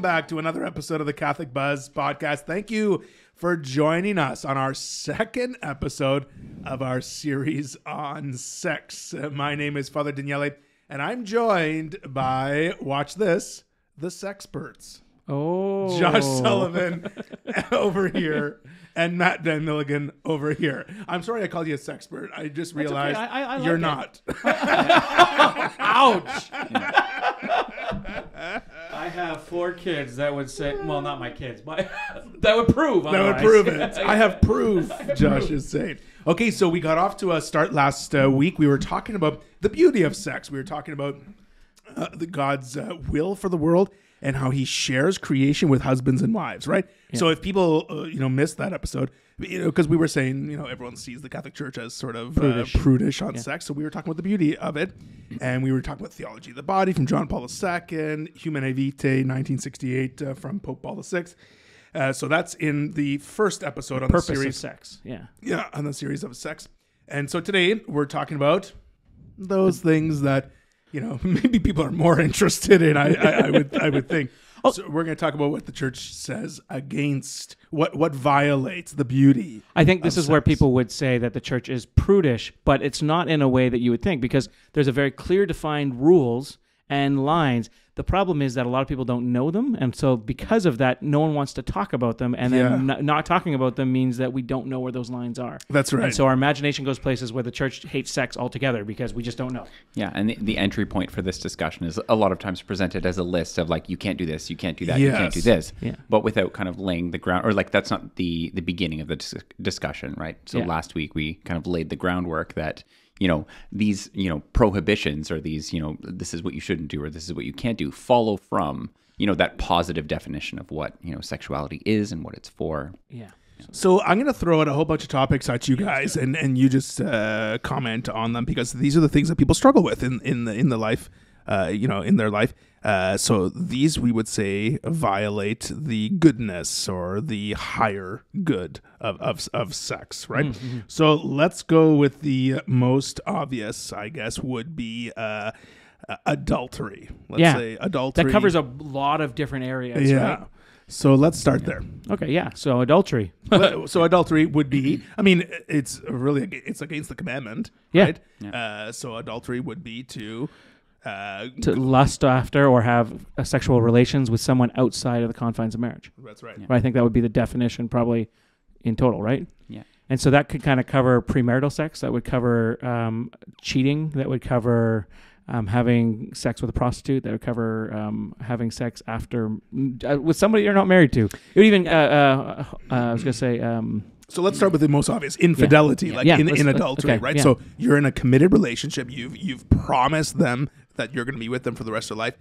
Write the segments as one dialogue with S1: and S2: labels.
S1: back to another episode of the Catholic Buzz podcast. Thank you for joining us on our second episode of our series on sex. My name is Father Daniele, and I'm joined by, watch this, the sexperts.
S2: Oh,
S1: Josh Sullivan over here and Matt Van Milligan over here. I'm sorry I called you a sexpert. I just realized
S2: okay. I like
S1: you're
S2: it.
S1: not.
S2: Ouch. I have 4 kids that would say, well, not my kids, but that would prove.
S1: That would prove it. I have proof, Josh is saying. Okay, so we got off to a start last week. We were talking about the beauty of sex. We were talking about God's will for the world and how he shares creation with husbands and wives, right? Yeah. So if people, missed that episode, because we were saying, everyone sees the Catholic Church as sort of prudish on sex. So we were talking about the beauty of it. And we were talking about theology of the body from John Paul II, Humanae Vitae, 1968 from Pope Paul VI. So that's in the first episode on the series
S2: of sex.
S1: Yeah, on the series of sex. And so today we're talking about those things that, maybe people are more interested in, I would think. So we're going to talk about what the church says against what violates the beauty.
S2: I think this is where people would say that the church is prudish, but it's not in a way that you would think, because there's a very clear defined rules and lines. The problem is that a lot of people don't know them, and so because of that, no one wants to talk about them, and then not talking about them means that we don't know where those lines are.
S1: That's right.
S2: And so our imagination goes places where the church hates sex altogether because we just don't know.
S3: Yeah, and the entry point for this discussion is a lot of times presented as a list of like, you can't do this, you can't do that, you can't do this, but without kind of laying the ground, or like that's not the beginning of the discussion, right? So last week we kind of laid the groundwork that these, prohibitions, or these, this is what you shouldn't do, or this is what you can't do, follow from, that positive definition of what, sexuality is and what it's for.
S2: Yeah.
S1: So I'm going to throw out a whole bunch of topics at you guys, and you just comment on them, because these are the things that people struggle with in the life, in their life. So these, we would say, violate the goodness or the higher good of sex, right? Mm-hmm. So let's go with the most obvious, I guess, would be adultery. Let's say adultery.
S2: That covers a lot of different areas, right?
S1: So let's start there.
S2: Okay, yeah. So adultery.
S1: So adultery would be, it's against the commandment, right? Yeah. So adultery would be to
S2: lust after or have sexual relations with someone outside of the confines of marriage.
S1: That's right.
S2: I think that would be the definition probably in total, right?
S3: Yeah.
S2: And so that could kind of cover premarital sex. That would cover cheating. That would cover having sex with a prostitute. That would cover having sex after with somebody you're not married to. It would even, I was going to say...
S1: So let's start with the most obvious, infidelity, in adultery, right? Yeah. So you're in a committed relationship. You've promised them that you're going to be with them for the rest of their life.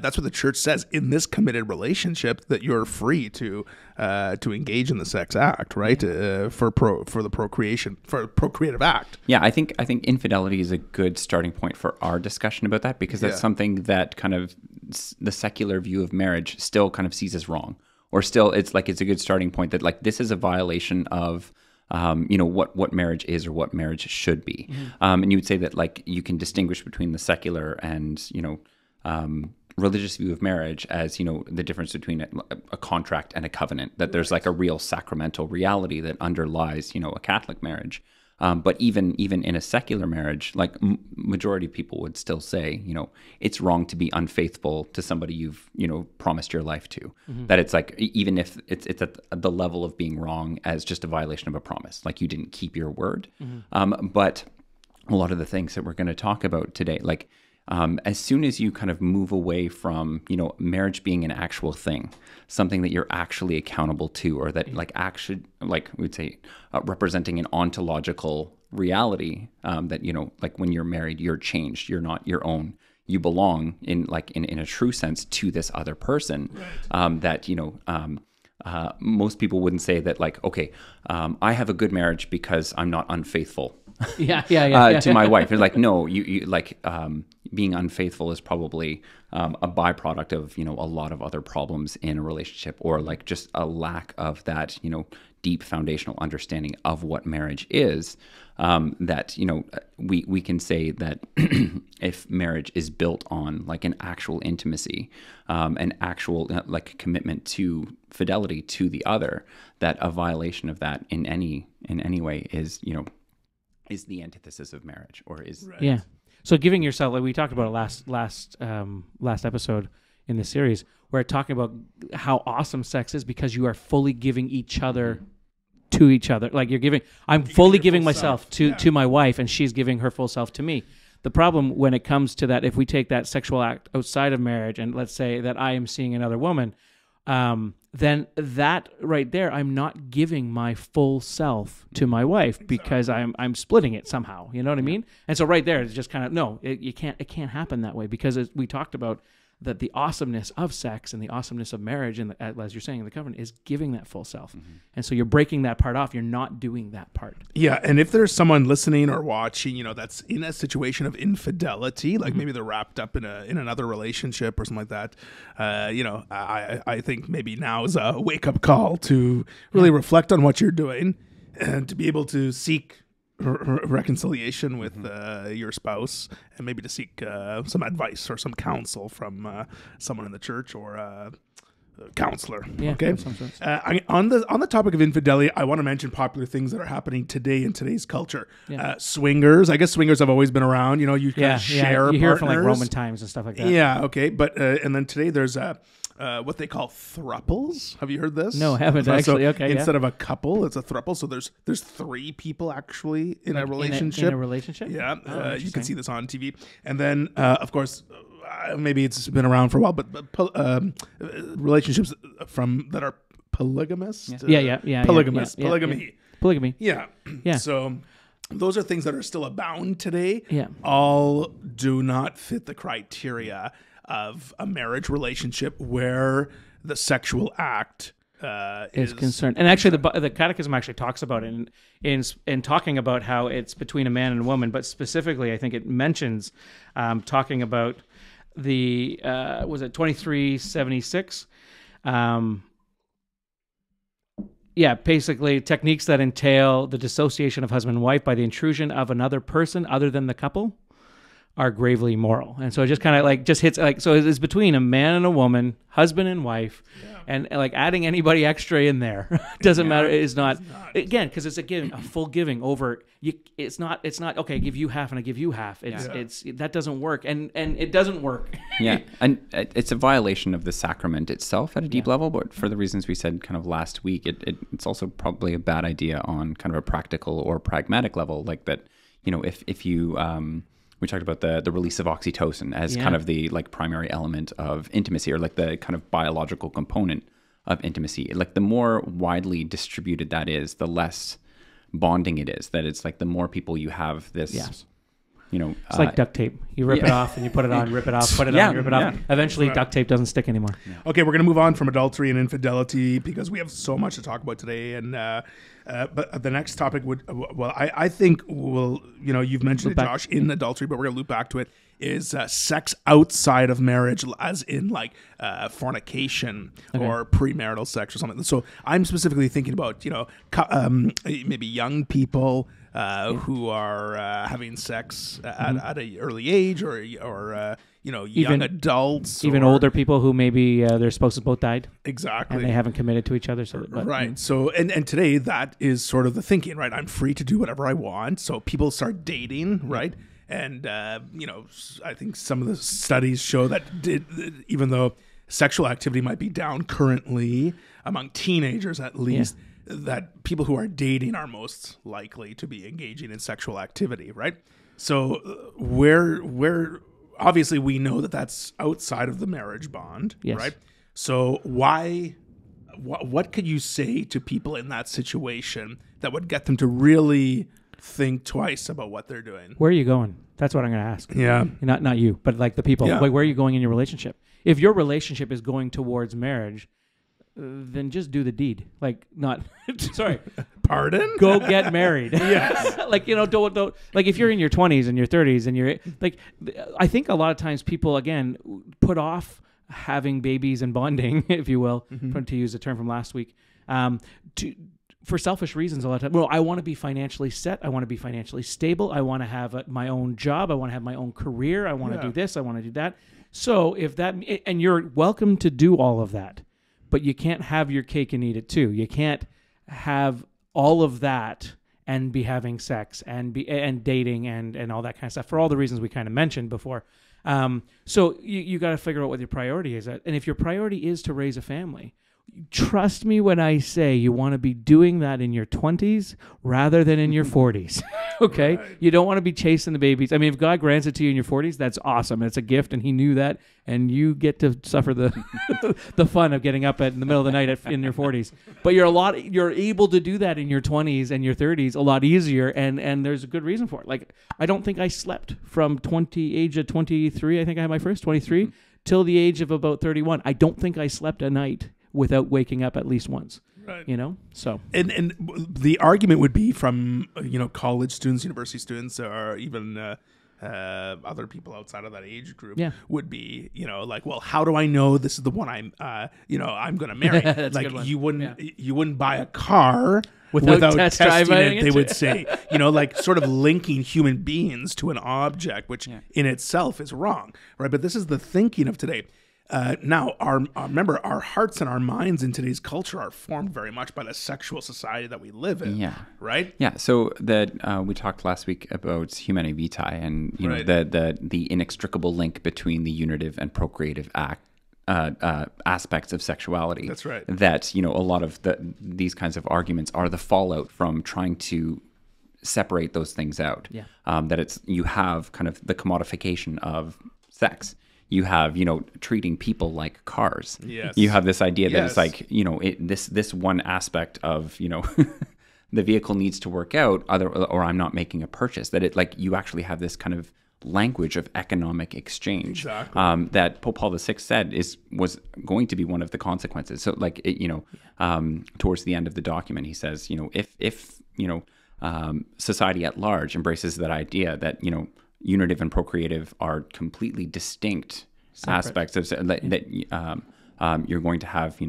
S1: That's what the church says in this committed relationship, that you're free to engage in the sex act, right? For the procreative act.
S3: Yeah, I think infidelity is a good starting point for our discussion about that, because that's something that kind of the secular view of marriage still kind of sees as wrong. Or still, it's a good starting point that like this is a violation of, what marriage is or what marriage should be. Mm-hmm. And you would say that like you can distinguish between the secular and, religious view of marriage as, the difference between a contract and a covenant, that there's like a real sacramental reality that underlies, a Catholic marriage. But even in a secular marriage, like majority of people would still say, it's wrong to be unfaithful to somebody you've, promised your life to. Mm-hmm. That it's like, even if it's at the level of being wrong as just a violation of a promise, like you didn't keep your word. Mm-hmm. But a lot of the things that we're going to talk about today, like as soon as you kind of move away from, marriage being an actual thing, something that you're actually accountable to, or that like actually, like we'd say, representing an ontological reality, that, like when you're married, you're changed, you're not your own. You belong in a true sense to this other person, right. That, most people wouldn't say that like, okay, I have a good marriage because I'm not unfaithful.
S2: To my
S3: wife. It's like, no, you like, being unfaithful is probably a byproduct of, a lot of other problems in a relationship, or like just a lack of that, deep foundational understanding of what marriage is, that, we can say that if marriage is built on like an actual intimacy, an actual like commitment to fidelity to the other, that a violation of that in any way is, is the antithesis of marriage, or is
S1: Right.
S2: Yeah. So giving yourself, like we talked about it last episode in the series, where talking about how awesome sex is because you are fully giving each other to each other. Like I'm fully giving myself to my wife, and she's giving her full self to me. The problem when it comes to that, if we take that sexual act outside of marriage, and let's say that I am seeing another woman, then that right there, I'm not giving my full self to my wife because I'm splitting it somehow. You know what I mean? And so right there, it's just kind of it can't happen that way, because we talked about that the awesomeness of sex and the awesomeness of marriage, and as you're saying in the covenant, is giving that full self. And so you're breaking that part off. You're not doing that part.
S1: Yeah, and if there's someone listening or watching, that's in a situation of infidelity, like maybe they're wrapped up in another relationship or something like that, I think maybe now is a wake-up call to really reflect on what you're doing and to be able to seek reconciliation with your spouse, and maybe to seek some advice or some counsel from someone in the church or a counselor.
S2: Yeah,
S1: Okay. On the topic of infidelity, I want to mention popular things that are happening today in today's culture.
S2: Yeah.
S1: Swingers. I guess swingers have always been around. You can share.
S2: You hear
S1: partners
S2: from like Roman times and stuff like that.
S1: Yeah. Okay. But and then today there's what they call thruples. Have you heard this?
S2: No, I haven't actually. Okay.
S1: Instead of a couple, it's a thruple. So there's 3 people actually in a relationship.
S2: In a relationship?
S1: Yeah.
S2: Oh,
S1: You can see this on TV. And then, of course, maybe it's been around for a while, but relationships that are polygamous.
S2: Polygamous.
S1: Polygamy.
S2: Polygamy.
S1: Yeah.
S2: Yeah.
S1: So those are things that are still abound today.
S2: Yeah.
S1: All do not fit the criteria of a marriage relationship where the sexual act is
S2: concerned. And actually, the Catechism actually talks about it in talking about how it's between a man and a woman, but specifically, I think it mentions talking about the was it 2376? Basically techniques that entail the dissociation of husband and wife by the intrusion of another person other than the couple are gravely immoral. And so it just kind of like just hits like, so it's between a man and a woman, husband and wife, and like adding anybody extra in there doesn't matter. It is not, again, because it's a full giving over you. It's not okay, give you half and I give you half. It's that doesn't work, and it doesn't work.
S3: Yeah, and it's a violation of the sacrament itself at a deep level, but for the reasons we said kind of last week, it's also probably a bad idea on kind of a practical or pragmatic level, like that, if you we talked about the release of oxytocin as kind of the like primary element of intimacy, or like the kind of biological component of intimacy. Like the more widely distributed that is, the less bonding it is. That it's like the more people you have this,
S2: it's like duct tape. You rip it off and you put it on, rip it off, put it on, rip it off. Eventually duct tape doesn't stick anymore.
S1: Okay, we're going to move on from adultery and infidelity because we have so much to talk about today. And but the next topic I think you've mentioned it, Josh, in adultery, but we're going to loop back to it, is sex outside of marriage, as in like fornication or premarital sex or something. So I'm specifically thinking about, maybe young people who are having sex at an early age, or young adults,
S2: even older people who maybe their spouses both died,
S1: exactly,
S2: and they haven't committed to each other.
S1: Right. So and today that is sort of the thinking, right? I'm free to do whatever I want. So people start dating, right? And I think some of the studies show that even though sexual activity might be down currently among teenagers, at least. Yeah. That people who are dating are most likely to be engaging in sexual activity, right? So where obviously we know that that's outside of the marriage bond, right? So what could you say to people in that situation that would get them to really think twice about what they're doing?
S2: Where are you going? That's what I'm going to ask.
S1: Yeah.
S2: Not you, but like the people. Yeah. Where are you going in your relationship? If your relationship is going towards marriage, then just do the deed. Like not, sorry,
S1: Pardon?
S2: Go get married.
S1: Yes.
S2: Like, don't like if you're in your 20s and your 30s and you're like, I think a lot of times people again put off having babies and bonding, if you will, to use a term from last week, for selfish reasons a lot of times. Well, I want to be financially set. I want to be financially stable. I want to have my own job. I want to have my own career. I want to do this. I want to do that. So if that, and you're welcome to do all of that, but you can't have your cake and eat it too. You can't have all of that and be having sex and dating and all that kind of stuff for all the reasons we kind of mentioned before. So you got to figure out what your priority is. And if your priority is to raise a family, trust me when I say you want to be doing that in your 20s rather than in your 40s. Okay? Right. You don't want to be chasing the babies. I mean, if God grants it to you in your 40s, that's awesome. It's a gift, and he knew that, and you get to suffer the the fun of getting up in the middle of the night in your 40s. But you're able to do that in your 20s and your 30s a lot easier, and there's a good reason for it. Like, I don't think I slept from age of 23, I think I had my first, 23, till the age of about 31. I don't think I slept a night without waking up at least once, right? So
S1: and the argument would be from college students, university students, or even other people outside of that age group would be like, well, how do I know this is the one I'm going to marry? Like you wouldn't buy a car without testing it. They would say, like sort of linking human beings to an object, which in itself is wrong, right? But this is the thinking of today. Now, remember, our hearts and our minds in today's culture are formed very much by the sexual society that we live in. Yeah. Right.
S3: Yeah. So that we talked last week about Humanae Vitae and the inextricable link between the unitive and procreative aspects of sexuality.
S1: That's right.
S3: That a lot of these kinds of arguments are the fallout from trying to separate those things out. Yeah. That you have kind of the commodification of sex. You have, treating people like cars. Yes. You have this idea that it's like, this one aspect of, the vehicle needs to work out, or I'm not making a purchase. That you actually have this kind of language of economic exchange. Exactly. That Pope Paul VI said was going to be one of the consequences. So, towards the end of the document, he says, if society at large embraces that idea that unitive and procreative are completely distinct aspects of that. You're going to have,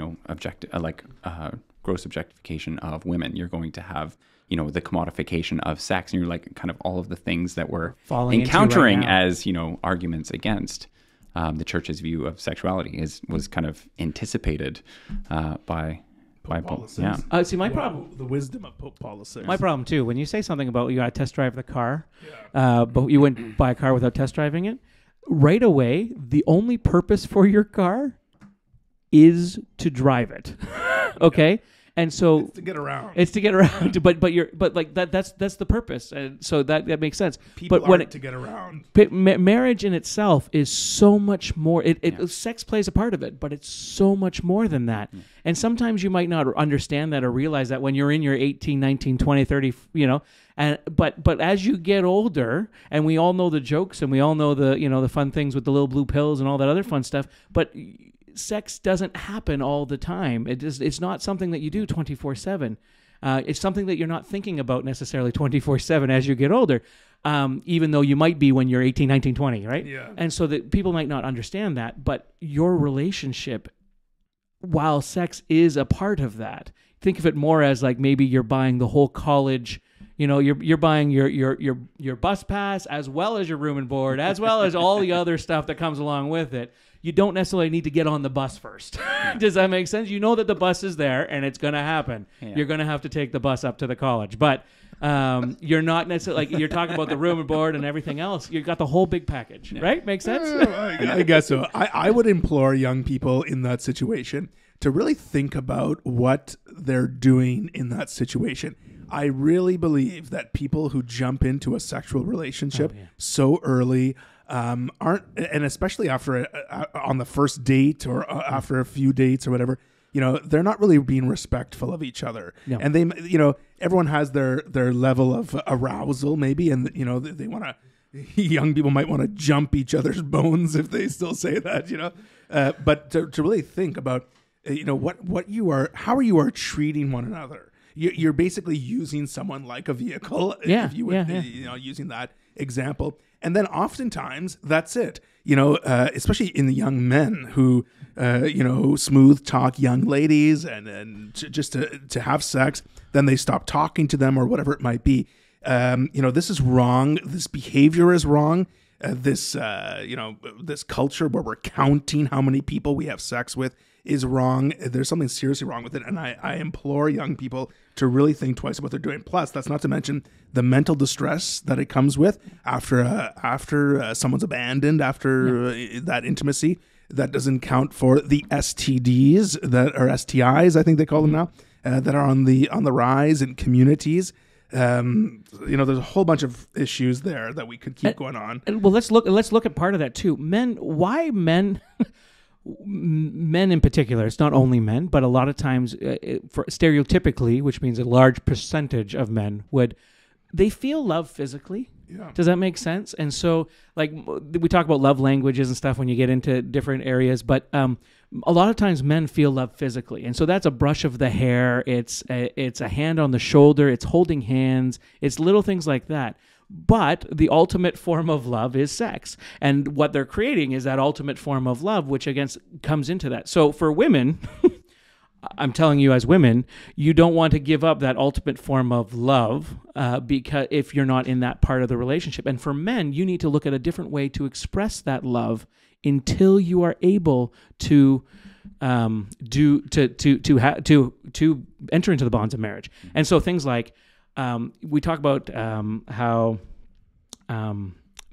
S3: gross objectification of women. You're going to have, the commodification of sex, and you're like kind of all of the things that we're encountering as, arguments against the church's view of sexuality was kind of anticipated by Pope. Yeah.
S2: See, my problem,
S1: the wisdom of Pope Paul VI.
S2: My problem too, when you say something about you got to test drive the car, but you wouldn't buy a car without test driving it, right away, the only purpose for your car is to drive it. Okay? And so
S1: it's to get around.
S2: It's to get around, but like that's the purpose, and so that makes sense.
S1: People aren't to get around.
S2: Marriage in itself is so much more. Sex plays a part of it, but it's so much more than that. And sometimes you might not understand that or realize that when you're in your 18, 19, 20, 30, but as you get older, and we all know the jokes, and we all know the fun things with the little blue pills and all that other fun stuff, but sex doesn't happen all the time. It's not something that you do 24/7. It's something that you're not thinking about necessarily 24/7 as you get older, even though you might be when you're 18, 19, 20, right? Yeah. And so that people might not understand that, but your relationship, while sex is a part of that, think of it more as like maybe you're buying the whole college. You're buying your bus pass as well as your room and board, as well as all the other stuff that comes along with it. You don't necessarily need to get on the bus first. Does that make sense? You know that the bus is there and it's going to happen. Yeah. You're going to have to take the bus up to the college. But you're not necessarily, you're talking about the room and board and everything else. You've got the whole big package, right? Makes sense?
S1: I guess so. I would implore young people in that situation to really think about what they're doing in that situation. I really believe that people who jump into a sexual relationship so early aren't, and especially after on the first date or after a few dates or whatever, they're not really being respectful of each other. No. And they, everyone has their level of arousal maybe, and they want to. Young people might want to jump each other's bones if they still say that, But to really think about, how you are treating one another. you're basically using someone like a vehicle.
S2: Yeah,
S1: if you would, using that example. And then oftentimes that's it. Especially in the young men who, smooth talk young ladies and just to have sex, then they stop talking to them or whatever it might be. This is wrong. This behavior is wrong. This culture where we're counting how many people we have sex with is wrong. There's something seriously wrong with it. And I implore young people to really think twice about what they're doing. Plus, that's not to mention the mental distress that it comes with after someone's abandoned, after that intimacy. That doesn't count for the STDs or STIs, I think they call them now, that are on the rise in communities. There's a whole bunch of issues there that we could keep going on.
S2: Well, let's look at part of that too. Why men in particular, it's not only men, but a lot of times stereotypically, which means a large percentage of men they feel love physically.
S1: Yeah.
S2: Does that make sense? And so, like, we talk about love languages and stuff when you get into different areas, but a lot of times men feel love physically. And so that's a brush of the hair. It's a hand on the shoulder. It's holding hands. It's little things like that. But the ultimate form of love is sex. And what they're creating is that ultimate form of love, which again comes into that. So for women, I'm telling you as women, you don't want to give up that ultimate form of love because if you're not in that part of the relationship. And for men, you need to look at a different way to express that love until you are able to to enter into the bonds of marriage. And so things like we talk about how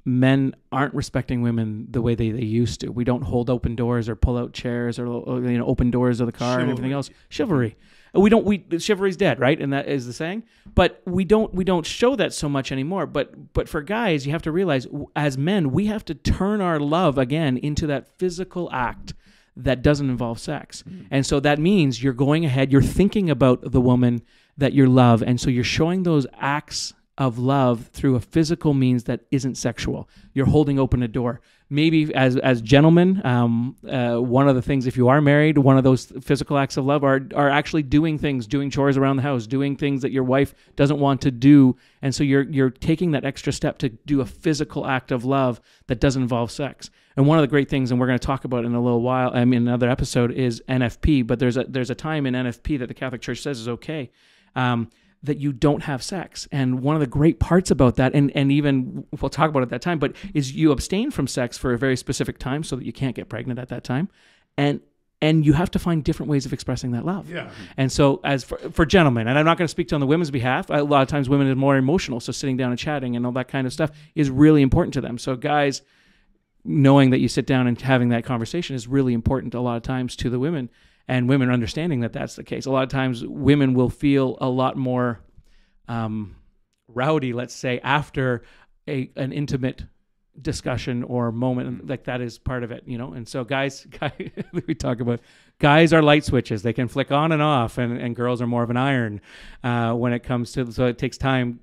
S2: men aren't respecting women the way they used to. We don't hold open doors or pull out chairs or open doors of the car and everything else. Chivalry. Chivalry's dead, right? And that is the saying. But we don't show that so much anymore. But for guys, you have to realize as men, we have to turn our love again into that physical act that doesn't involve sex. And so that means you're going ahead, you're thinking about the woman that you love, and so you're showing those acts of love through a physical means that isn't sexual. You're holding open a door. Maybe as gentlemen, one of the things, if you are married, one of those physical acts of love are actually doing chores around the house, doing things that your wife doesn't want to do. And so you're taking that extra step to do a physical act of love that doesn't involve sex. And one of the great things, and we're going to talk about in a little while, another episode, is NFP. But there's a time in NFP that the Catholic Church says is okay. That you don't have sex. And one of the great parts about that, and even we'll talk about it at that time, but is you abstain from sex for a very specific time so that you can't get pregnant at that time. And you have to find different ways of expressing that love.
S1: Yeah.
S2: And so as for gentlemen, and I'm not going to speak on the women's behalf, a lot of times women are more emotional, so sitting down and chatting and all that kind of stuff is really important to them. So guys, knowing that you sit down and having that conversation is really important a lot of times to the women. And women understanding that that's the case. A lot of times women will feel a lot more rowdy, let's say, after an intimate discussion or moment. Like that is part of it, And so guys, we talk about guys are light switches. They can flick on and off, and girls are more of an iron when it comes to, so it takes time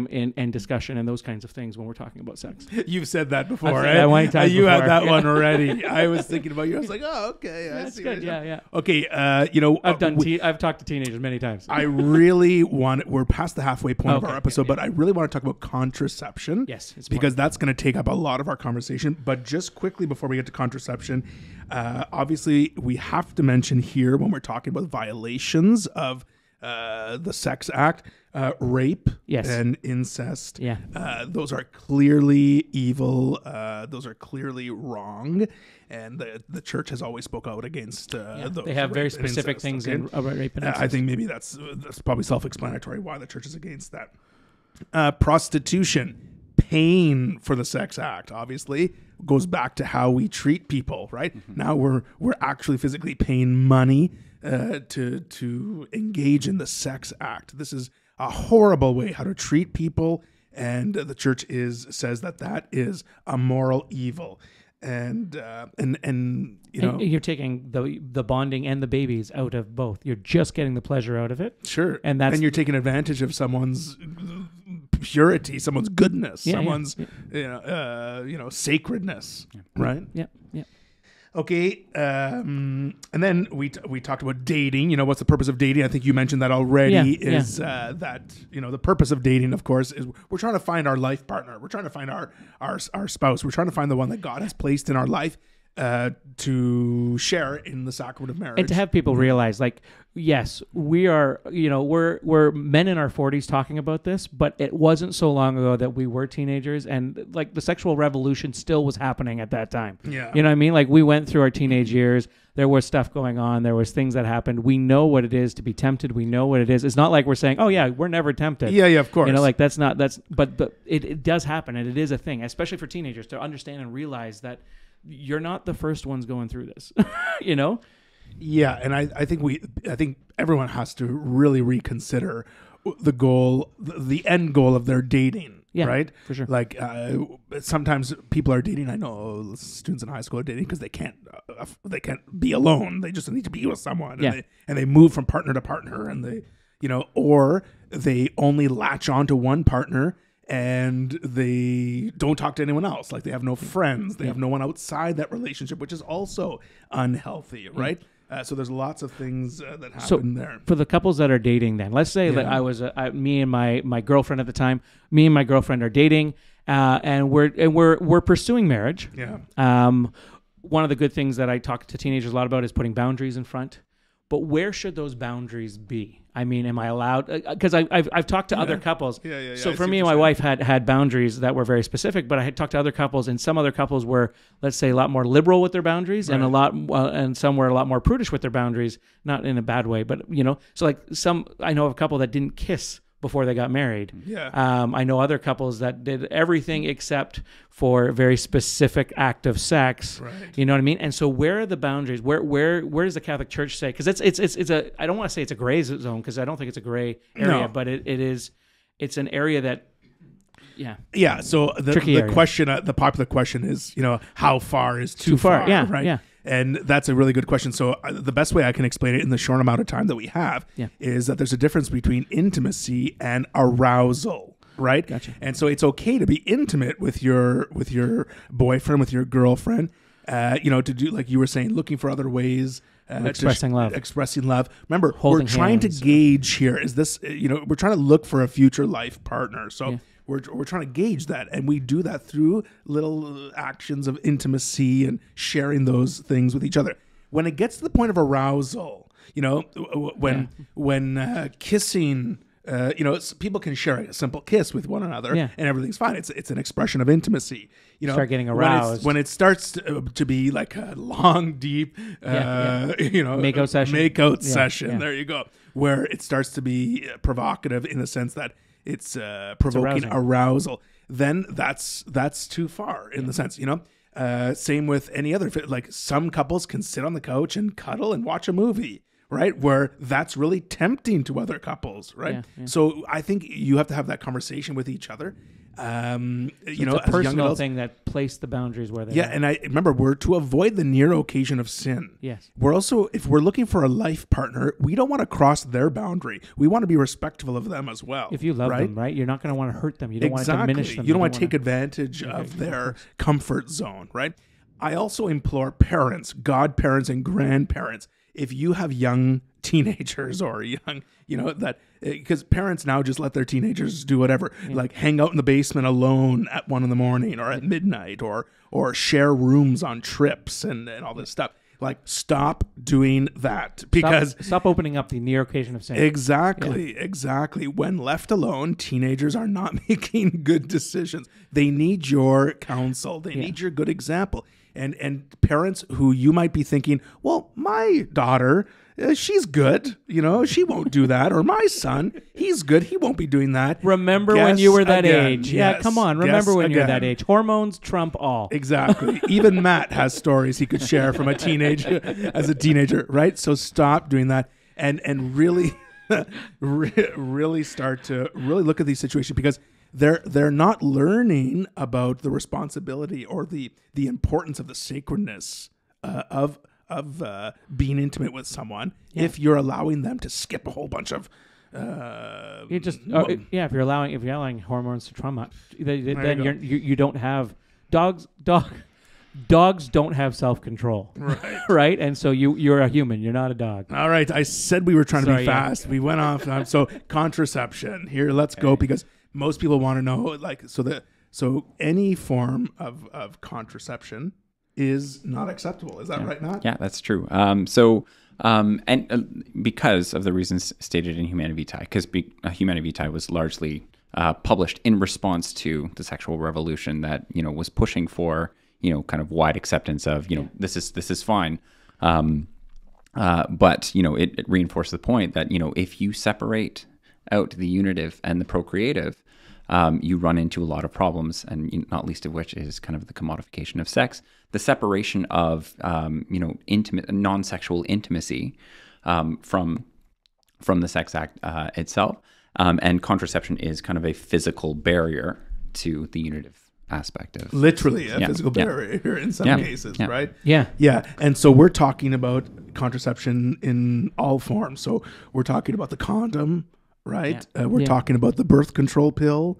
S2: and discussion and those kinds of things when we're talking about sex.
S1: You've said that before,
S2: right? That many times
S1: you
S2: before.
S1: Had that one already. I was thinking about you. I was like, oh, okay.
S2: That's good. Yeah.
S1: Okay.
S2: I've talked to teenagers many times.
S1: I really we're past the halfway point of our episode, but I really want to talk about contraception.
S2: Yes.
S1: Because that's going to take up a lot of our conversation. But just quickly before we get to contraception, obviously we have to mention here when we're talking about violations of the Sex Act, rape and incest.
S2: Yeah.
S1: Those are clearly evil. Those are clearly wrong. And the church has always spoke out against those.
S2: They have very specific things about rape and incest.
S1: I think maybe that's probably self-explanatory why the church is against that. Prostitution, paying for the Sex Act, obviously goes back to how we treat people, right? Mm-hmm. Now we're actually physically paying money to engage in the Sex Act. This is a horrible way how to treat people, and the church says that is a moral evil. And
S2: you're taking the bonding and the babies out of both. You're just getting the pleasure out of it.
S1: Sure, and you're taking advantage of someone's purity, someone's goodness, someone's sacredness, right?
S2: Yeah.
S1: Okay, and then we talked about dating. You know, what's the purpose of dating? I think you mentioned that already. That the purpose of dating, of course, is we're trying to find our life partner. We're trying to find our spouse. We're trying to find the one that God has placed in our life to share in the sacrament of marriage,
S2: and to have people realize, like, yes, we are, we're men in our 40s talking about this, but it wasn't so long ago that we were teenagers, and like the sexual revolution still was happening at that time.
S1: Yeah,
S2: you know what I mean? Like, we went through our teenage years. There was stuff going on. There was things that happened. We know what it is to be tempted. We know what it is. It's not like we're saying, oh yeah, we're never tempted.
S1: Yeah, of course.
S2: Like but it does happen, and it is a thing, especially for teenagers, to understand and realize that you're not the first ones going through this.
S1: Yeah, and I think everyone has to really reconsider the goal, the end goal of their dating.
S2: Yeah,
S1: right?
S2: For sure.
S1: Like sometimes people are dating. I know students in high school are dating because they can't be alone. They just need to be with someone.
S2: Yeah.
S1: And they move from partner to partner, and they or they only latch on to one partner. And they don't talk to anyone else. Like, they have no friends. They have no one outside that relationship, which is also unhealthy, right? So there's lots of things that happen there.
S2: For the couples that are dating, then let's say that I was me and my girlfriend at the time. Me and my girlfriend are dating, and we're pursuing marriage.
S1: Yeah.
S2: One of the good things that I talk to teenagers a lot about is putting boundaries in front. But where should those boundaries be? I mean, am I allowed? Because I've talked to other couples.
S1: Yeah.
S2: So for me and my wife had boundaries that were very specific. But I had talked to other couples, and some other couples were, let's say, a lot more liberal with their boundaries,
S1: right.
S2: and some were a lot more prudish with their boundaries. Not in a bad way, but so like I know of a couple that didn't kiss before they got married.
S1: Yeah.
S2: I know other couples that did everything except for a very specific act of sex.
S1: Right.
S2: You know what I mean? And so where are the boundaries? Where does the Catholic Church say? Because it's a, I don't want to say it's a gray zone, because I don't think it's a gray area,
S1: No.
S2: but it's an area that, yeah.
S1: Yeah. So the question, the popular question is, how far is too far?
S2: Yeah.
S1: Right.
S2: Yeah.
S1: And that's a really good question. So the best way I can explain it in the short amount of time that we have is that there's a difference between intimacy and arousal, right?
S2: Gotcha.
S1: And so it's okay to be intimate with your boyfriend, with your girlfriend, to do, like you were saying, looking for other ways.
S2: Expressing love.
S1: Remember,
S2: Holding
S1: we're trying
S2: hands.
S1: to gauge here. Is this, we're trying to look for a future life partner. So we're trying to gauge that. And we do that through little actions of intimacy and sharing those things with each other. When it gets to the point of arousal, when kissing, people can share a simple kiss with one another and everything's fine. It's an expression of intimacy.
S2: Start getting aroused.
S1: When it starts to be like a long, deep,
S2: Make-out session.
S1: session.
S2: Yeah.
S1: There you go. Where it starts to be provocative in the sense that it's provoking arousal. Then that's too far in the sense, same with any other. Like, some couples can sit on the couch and cuddle and watch a movie. Right, where that's really tempting to other couples, right? Yeah. So I think you have to have that conversation with each other.
S2: It's a personal thing that place the boundaries where they are.
S1: And I remember, we're to avoid the near occasion of sin.
S2: Yes.
S1: We're also, if we're looking for a life partner, we don't want to cross their boundary. We want to be respectful of them as well.
S2: If you love them, right? You're not going to want to hurt them. You don't want to diminish them.
S1: You don't want to take advantage of their comfort zone, right? I also implore parents, godparents and grandparents, if you have young teenagers or young, because parents now just let their teenagers do whatever, like hang out in the basement alone at 1 a.m. or at midnight, or share rooms on trips and all this stuff. Like, stop doing that, because
S2: stop opening up the near occasion of sin.
S1: Exactly. When left alone, teenagers are not making good decisions. They need your counsel. They need your good example. And parents who you might be thinking, well, my daughter, she's good. She won't do that. Or my son, he's good. He won't be doing that.
S2: Remember when you were that age. Yeah, come on. Remember when you were that age. Hormones trump all.
S1: Exactly. Even Matt has stories he could share from as a teenager, right? So stop doing that and really, really start to really look at these situations, because they're not learning about the responsibility or the importance of the sacredness of being intimate with someone if you're allowing them to skip a whole bunch of
S2: if you're allowing hormones to trump up, then you don't have dogs don't have self-control,
S1: Right.
S2: right? And so you're a human. You're not a dog.
S1: All right. I said we were trying to
S2: Sorry,
S1: be
S2: yeah.
S1: fast. We went off. So contraception. Here, let's go, because most people want to know, like, so any form of contraception is not acceptable. Is that right, Matt?
S3: Yeah, that's true. Because of the reasons stated in Humana Vitae, because Humana Vitae was largely published in response to the sexual revolution that, was pushing for, kind of wide acceptance of, this is fine. But, it reinforced the point that, if you separate out the unitive and the procreative, you run into a lot of problems, and not least of which is kind of the commodification of sex, the separation of, intimate, non-sexual intimacy from the sex act itself. And contraception is kind of a physical barrier to the unitive aspect of
S1: Literally a physical barrier in some cases, right?
S2: Yeah.
S1: Yeah. And so we're talking about contraception in all forms. So we're talking about the condom, right? We're talking about the birth control pill.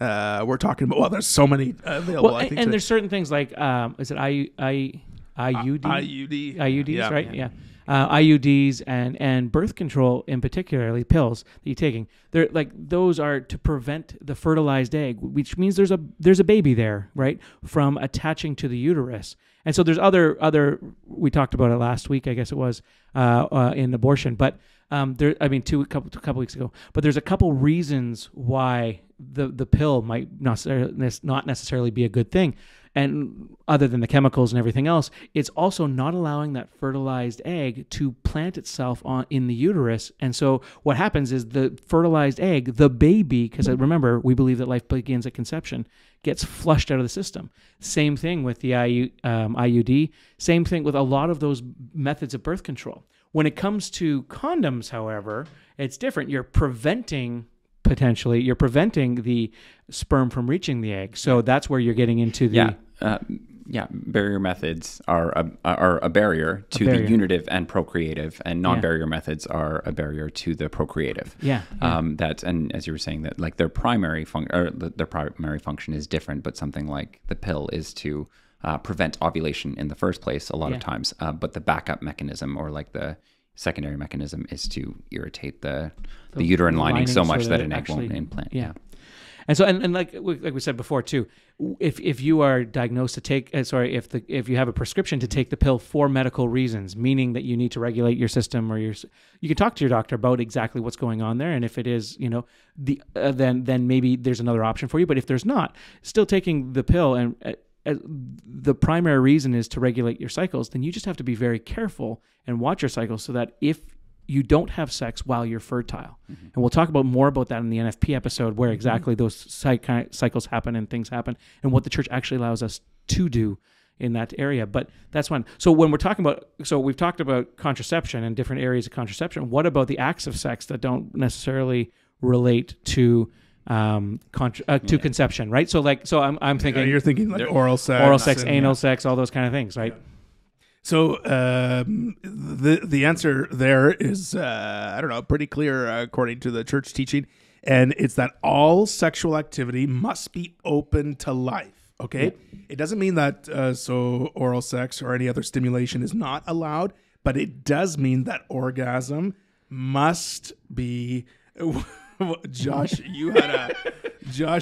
S3: Yeah.
S1: We're talking about, there's so many available.
S2: Well, and there's certain things like, is it IUD? IUDs, right? Yeah. IUDs and birth control, in particularly pills that you're taking, they're like, those are to prevent the fertilized egg, which means there's a baby there, right, from attaching to the uterus. And so there's other we talked about it last week, I guess it was, in abortion, but a couple weeks ago. But there's a couple reasons why the pill might not necessarily be a good thing. And other than the chemicals and everything else, it's also not allowing that fertilized egg to plant itself in the uterus. And so what happens is the fertilized egg, the baby, because remember, we believe that life begins at conception, gets flushed out of the system. Same thing with the IUD. Same thing with a lot of those methods of birth control. When it comes to condoms, however, it's different. You're preventing the sperm from reaching the egg. So that's where you're getting into the...
S3: barrier methods are a barrier to the unitive and procreative, and non-barrier methods are a barrier to the procreative. And as you were saying, that like their primary function is different, but something like the pill is to prevent ovulation in the first place a lot of times, but the backup mechanism, or like the secondary mechanism, is to irritate the uterine lining so much that an egg won't implant.
S2: And so, and like we said before too, if you are diagnosed to take, if you have a prescription to take the pill for medical reasons, meaning that you need to regulate your system, or you can talk to your doctor about exactly what's going on there, and if it is, then maybe there's another option for you. But if there's not, still taking the pill and the primary reason is to regulate your cycles, then you just have to be very careful and watch your cycles so that if you don't have sex while you're fertile. Mm-hmm. And we'll talk about more about that in the NFP episode, where exactly those cycles happen and things happen, and what the church actually allows us to do in that area. But that's one. So when we're talking about, we've talked about contraception and different areas of contraception. What about the acts of sex that don't necessarily relate to conception, right? So I'm thinking,
S1: you're thinking like oral sex,
S2: anal sex, all those kind of things, right?
S1: Yeah. So the answer there is, pretty clear according to the church teaching, and it's that all sexual activity must be open to life, okay? Yeah. It doesn't mean that oral sex or any other stimulation is not allowed, but it does mean that orgasm must be... Josh,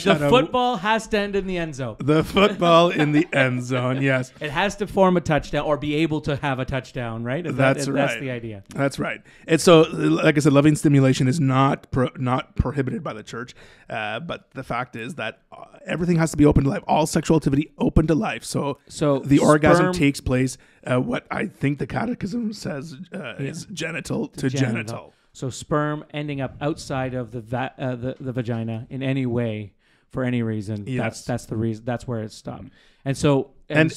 S1: the
S2: football has to end in the end zone.
S1: The football in the end zone, yes.
S2: It has to form a touchdown or be able to have a touchdown, right? That's the idea.
S1: That's right. And so, like I said, loving stimulation is not prohibited by the church, but the fact is that everything has to be open to life. All sexual activity open to life. So the orgasm takes place. What I think the Catechism says is genital to genital.
S2: So sperm ending up outside of the vagina in any way, for any reason. Yes. That's the reason. That's where it stopped. And so,
S1: and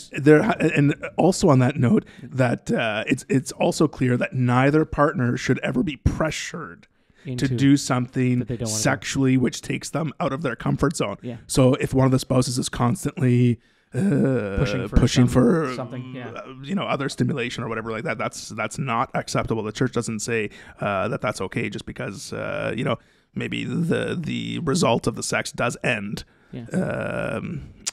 S1: also on that note, that it's also clear that neither partner should ever be pressured to do something sexually which takes them out of their comfort zone. Yeah. So if one of the spouses is constantly pushing for something, other stimulation or whatever like that, that's not acceptable. The church doesn't say that that's okay just because maybe the result of the sex does end. Yeah.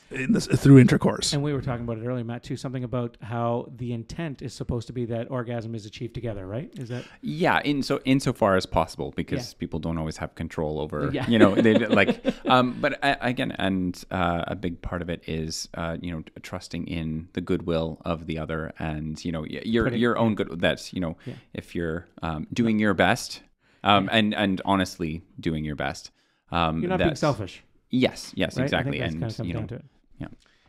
S1: through intercourse.
S2: And we were talking about it earlier, Matt, too, something about how the intent is supposed to be that orgasm is achieved together, right? Is that?
S3: Yeah, insofar as possible, because people don't always have control over, they like, but again, and a big part of it is, trusting in the goodwill of the other, and, your own good, that's, if you're doing your best, and honestly doing your best.
S2: You're not being selfish.
S3: Yes,
S2: right?
S3: exactly.
S2: And kind of comes down to it.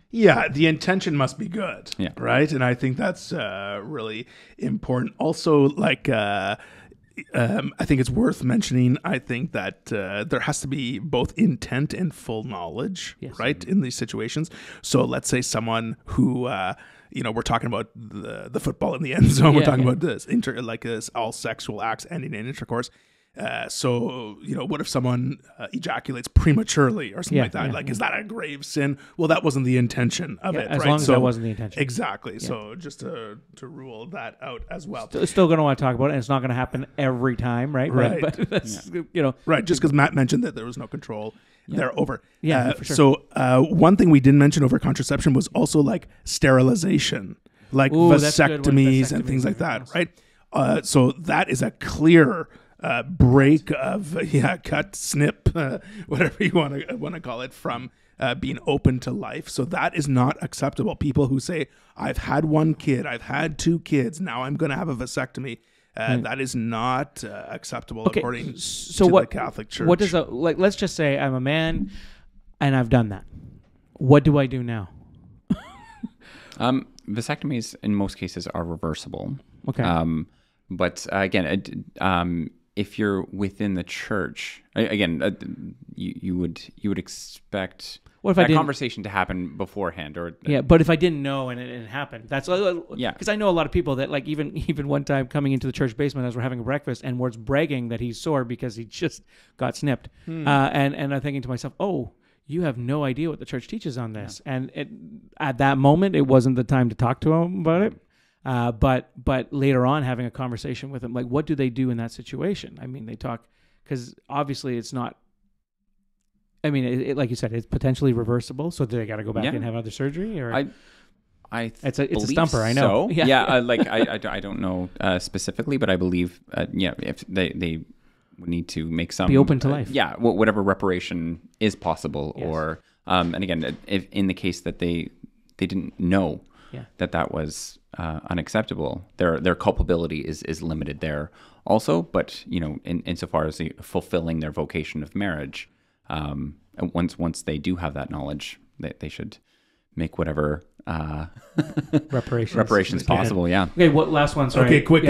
S1: Yeah, the intention must be good,
S3: Yeah.
S1: right? And I think that's really important. Also, like, I think it's worth mentioning, I think that there has to be both intent and full knowledge, right, in these situations. So let's say someone who, we're talking about the football in the end zone. We're talking about this, this all sexual acts ending in intercourse. So, what if someone ejaculates prematurely or something like that? Is that a grave sin? Well, that wasn't the intention of it,
S2: as
S1: right?
S2: long as that wasn't the intention.
S1: Exactly. Yeah. So just to rule that out as well.
S2: Still going to want to talk about it, and it's not going to happen every time, right?
S1: Right.
S2: But that's,
S1: Right, just because Matt mentioned that there was no control there over.
S2: Yeah, for sure.
S1: So one thing we didn't mention over contraception was also like sterilization, like vasectomies and things like that, right? So that is a clear break of cut, snip, whatever you want to call it, from being open to life. So that is not acceptable. People who say, I've had one kid, I've had 2 kids, now I'm going to have a vasectomy. That is not acceptable according to the Catholic Church.
S2: What does let's just say I'm a man and I've done that. What do I do now?
S3: Vasectomies in most cases are reversible.
S2: Okay.
S3: But again, if you're within the church, again, you would expect that conversation to happen beforehand, or
S2: but if I didn't know and it happened, that's because I know a lot of people that, like, even one time coming into the church basement as we're having breakfast, and Ward's bragging that he's sore because he just got snipped, and I'm thinking to myself, oh, you have no idea what the church teaches on this, and at that moment it wasn't the time to talk to him about it. But later on, having a conversation with them, like, what do they do in that situation? I mean, they talk, because obviously it's not, I mean, it, like you said, it's potentially reversible. So do they got to go back and have other surgery? Or it's a stumper, I know.
S3: So. I don't know specifically, but I believe, if they would need to make some...
S2: Be open to life.
S3: Whatever reparation is possible. Yes. Or, and again, if in the case that they didn't know that was unacceptable, their culpability is limited there also. But insofar as fulfilling their vocation of marriage, once they do have that knowledge, they should make whatever reparations possible. Yeah.
S2: Okay. What last one? Sorry.
S1: Okay. Quick.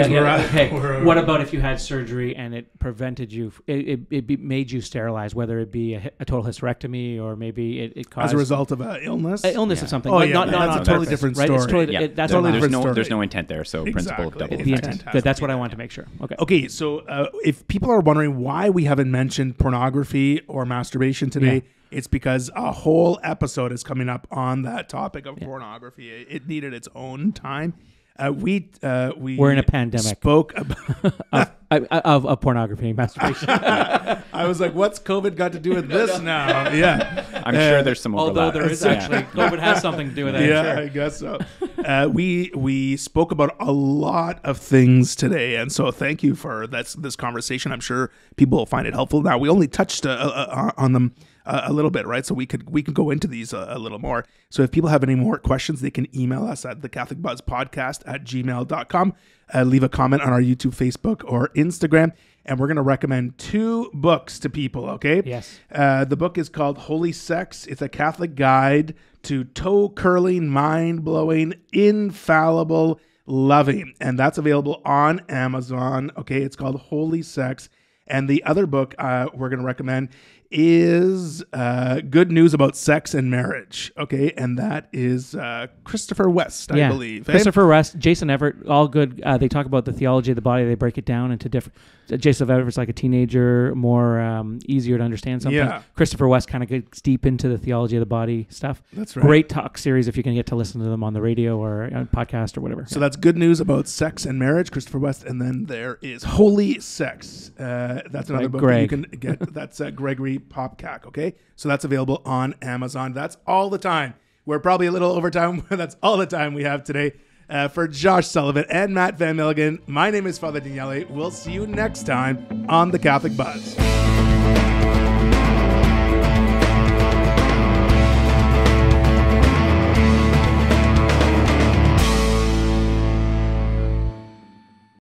S2: What about if you had surgery and it prevented you? It made you sterilize, whether it be a total hysterectomy or maybe it caused
S1: as a result of an illness.
S2: An illness of something.
S1: Oh,
S2: not
S1: that's a totally different story.
S2: Right? It's totally, that's totally different story.
S3: There's no intent there. So principle of double
S2: the intent. Good. That's what I want to make sure. Okay.
S1: Okay. So if people are wondering why we haven't mentioned pornography or masturbation today. It's because a whole episode is coming up on that topic of pornography. It needed its owe'. We're
S2: in a pandemic.
S1: Spoke about
S2: of pornography and masturbation.
S1: I was like, what's COVID got to do with this now? Yeah.
S3: I'm sure there's some overlap.
S2: Although there is actually, COVID has something to do with that.
S1: Yeah,
S2: sure.
S1: I guess so. We spoke about a lot of things today, and so thank you for this conversation. I'm sure people will find it helpful. Now, we only touched on them a little bit, right? So we could go into these a little more. So if people have any more questions, they can email us at thecatholicbuzzpodcast@gmail.com. Leave a comment on our YouTube, Facebook, or Instagram. And we're going to recommend 2 books to people, okay?
S2: Yes.
S1: The book is called Holy Sex. It's a Catholic guide to toe-curling, mind-blowing, infallible loving. And that's available on Amazon, okay? It's called Holy Sex. And the other book we're going to recommend is Good News About Sex and Marriage, okay? And that is Christopher West, I believe.
S2: Christopher West, Jason Everett, all good. They talk about the theology of the body. They break it down into different... Jason Everett's like a teenager, more easier to understand something.
S1: Yeah.
S2: Christopher West kind of gets deep into the theology of the body stuff.
S1: That's right.
S2: Great talk series if you can get to listen to them on the radio or on podcast or whatever.
S1: So that's Good News About Sex and Marriage, Christopher West. And then there is Holy Sex. That's another book that you can get. That's Gregory Holy Popcack. Okay, so that's available on Amazon. That's all the time. We're probably a little over time. That's all the time we have today. For Josh Sullivan and Matt Van Milligan, my name is Father Daniele. We'll see you next time on The Catholic Buzz.